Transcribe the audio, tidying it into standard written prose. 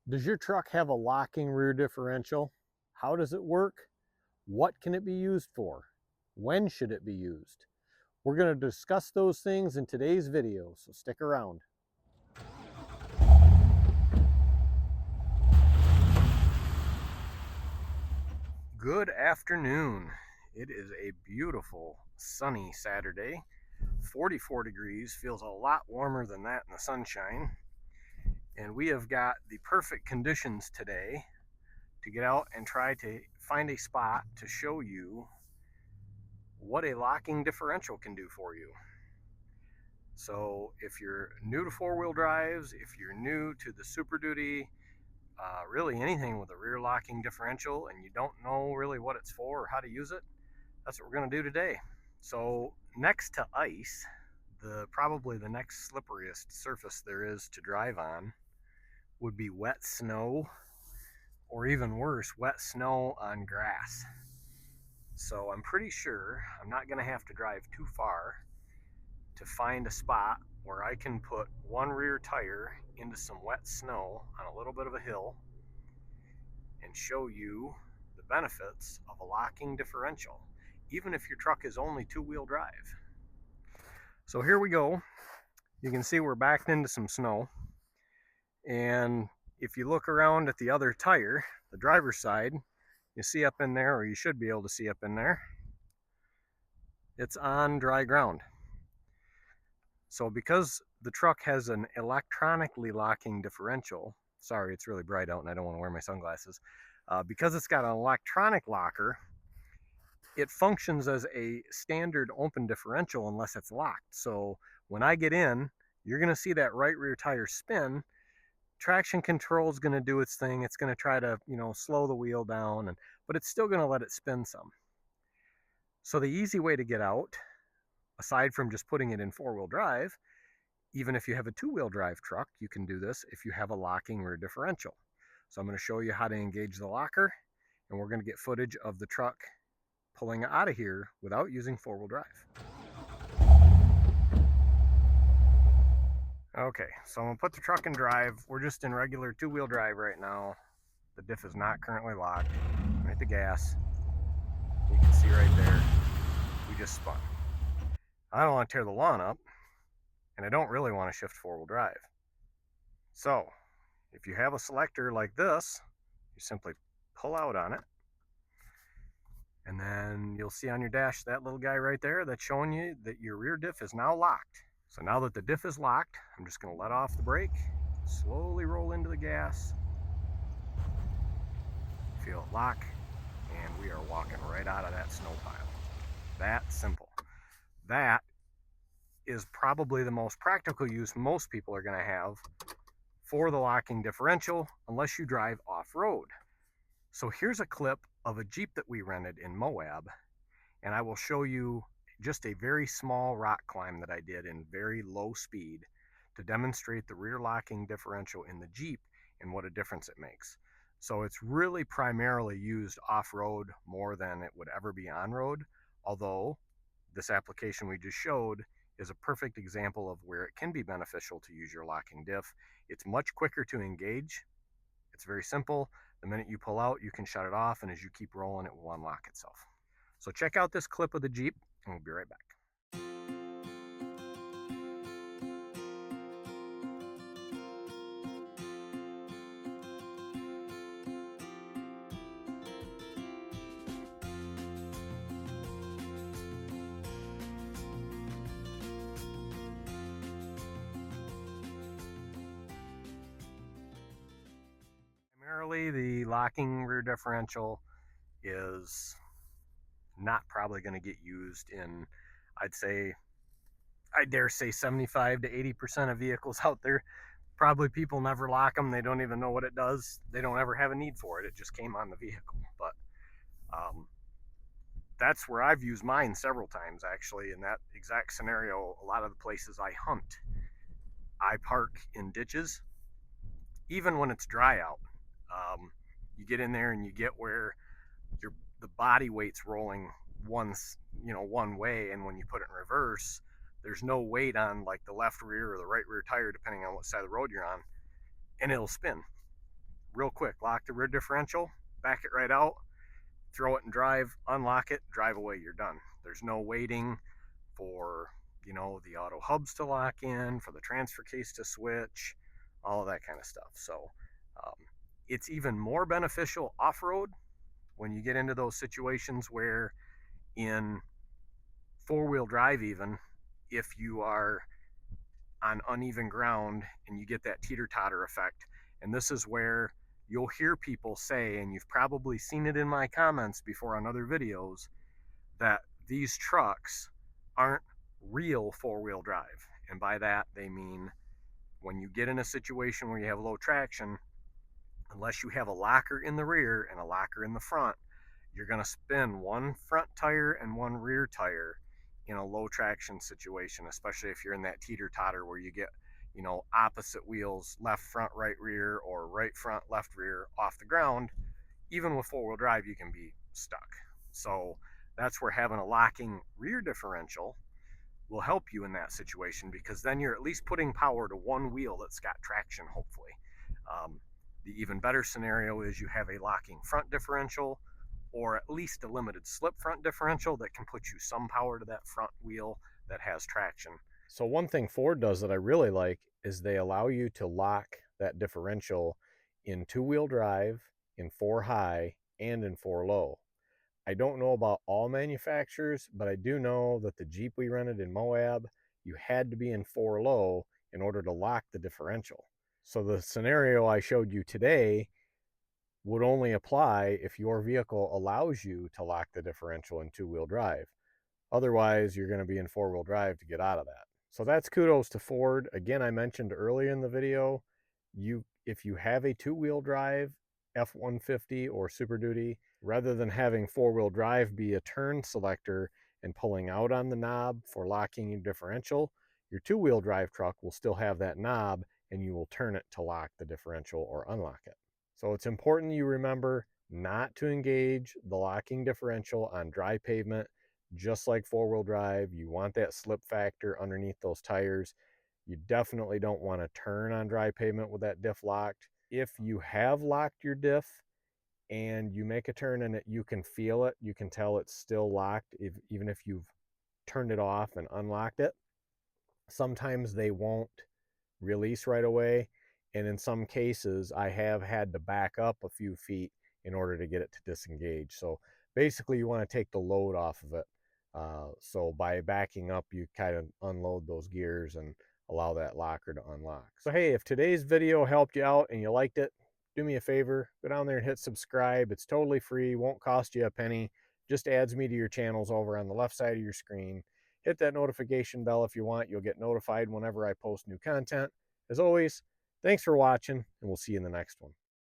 Does your truck have a locking rear differential? How does it work? What can it be used for? When should it be used? We're going to discuss those things in today's video, so stick around. Good afternoon. It is a beautiful sunny Saturday. 44 degrees, feels a lot warmer than that in the sunshine. And we have got the perfect conditions today to get out and try to find a spot to show you what a locking differential can do for you. So if you're new to four-wheel drives, if you're new to the SuperDuty, really anything with a rear locking differential and you don't know really what it's for or how to use it, that's what we're going to do today. So next to ice, probably the next slipperiest surface there is to drive on would be wet snow, or even worse, wet snow on grass. So I'm pretty sure I'm not going to have to drive too far to find a spot where I can put one rear tire into some wet snow on a little bit of a hill and show you the benefits of a locking differential, even if your truck is only two-wheel drive. So here we go. You can see we're backed into some snow, and if you look around at the other tire, the driver's side, you see up in there, or you should be able to see up in there, it's on dry ground. So because the truck has an electronically locking differential, sorry, it's really bright out and I don't want to wear my sunglasses, because it's got an electronic locker, it functions as a standard open differential unless it's locked. So when I get in, you're going to see that right rear tire spin. Traction control is going to do its thing. It's going to try to, slow the wheel down, but it's still going to let it spin some. So the easy way to get out, aside from just putting it in four-wheel drive, even if you have a two-wheel drive truck, you can do this if you have a locking rear differential. So I'm going to show you how to engage the locker, and we're going to get footage of the truck pulling out of here without using four-wheel drive. Okay, so I'm going to put the truck in drive. We're just in regular two-wheel drive right now. The diff is not currently locked. I'm at the gas. You can see right there, we just spun. I don't want to tear the lawn up, and I don't really want to shift four-wheel drive. So, if you have a selector like this, you simply pull out on it, and then you'll see on your dash that little guy right there that's showing you that your rear diff is now locked. So now that the diff is locked, I'm just going to let off the brake, slowly roll into the gas, feel it lock, and we are walking right out of that snow pile. That simple. That is probably the most practical use most people are going to have for the locking differential, unless you drive off-road. So here's a clip of a Jeep that we rented in Moab, and I will show you just a very small rock climb that I did in very low speed to demonstrate the rear locking differential in the Jeep and what a difference it makes. So it's really primarily used off-road more than it would ever be on-road, although this application we just showed is a perfect example of where it can be beneficial to use your locking diff. It's much quicker to engage. It's very simple. The minute you pull out, you can shut it off, and as you keep rolling, it will unlock itself. So check out this clip of the Jeep, and we'll be right back. Primarily, the locking rear differential is not probably going to get used in, I dare say 75 to 80% of vehicles out there. Probably people never lock them. They don't even know what it does. They don't ever have a need for it. It just came on the vehicle. But that's where I've used mine several times, actually, in that exact scenario. A lot of the places I hunt, I park in ditches, even when it's dry out. You get in there and you get where the body weight's rolling one way, and when you put it in reverse, there's no weight on like the left rear or the right rear tire, depending on what side of the road you're on, and it'll spin. real quick. Lock the rear differential, back it right out, throw it in drive, unlock it, drive away, you're done. There's no waiting for, the auto hubs to lock in, for the transfer case to switch, all of that kind of stuff. So um, it's even more beneficial off-road when you get into those situations where in four-wheel drive, even if you are on uneven ground and you get that teeter-totter effect. And this is where you'll hear people say, and you've probably seen it in my comments before on other videos, that these trucks aren't real four-wheel drive. And by that, they mean when you get in a situation where you have low traction, unless you have a locker in the rear and a locker in the front, you're going to spin one front tire and one rear tire in a low traction situation, especially if you're in that teeter-totter where you get, opposite wheels, left front, right rear, or right front, left rear off the ground. Even with four-wheel drive, you can be stuck. So that's where having a locking rear differential will help you in that situation, because then you're at least putting power to one wheel that's got traction, hopefully. The even better scenario is you have a locking front differential, or at least a limited slip front differential that can put you some power to that front wheel that has traction. So one thing Ford does that I really like is they allow you to lock that differential in two-wheel drive, in four high, and in four low. I don't know about all manufacturers, but I do know that the Jeep we rented in Moab, you had to be in four low in order to lock the differential. So the scenario I showed you today would only apply if your vehicle allows you to lock the differential in two-wheel drive. Otherwise, you're going to be in four-wheel drive to get out of that. So that's kudos to Ford. Again, I mentioned earlier in the video, if you have a two-wheel drive F-150 or Super Duty, rather than having four-wheel drive be a turn selector and pulling out on the knob for locking your differential, your two-wheel drive truck will still have that knob and you will turn it to lock the differential or unlock it. So it's important you remember not to engage the locking differential on dry pavement. Just like four-wheel drive, you want that slip factor underneath those tires. You definitely don't want to turn on dry pavement with that diff locked. If you have locked your diff and you make a turn and you can feel it, you can tell it's still locked, even if you've turned it off and unlocked it. Sometimes they won't release right away, and in some cases I have had to back up a few feet in order to get it to disengage. So basically you want to take the load off of it. So by backing up, you kind of unload those gears and allow that locker to unlock. So hey, if today's video helped you out and you liked it, do me a favor, go down there and hit subscribe. It's totally free, won't cost you a penny, just adds me to your channels over on the left side of your screen. Hit that notification bell if you want. You'll get notified whenever I post new content. As always, thanks for watching, and we'll see you in the next one.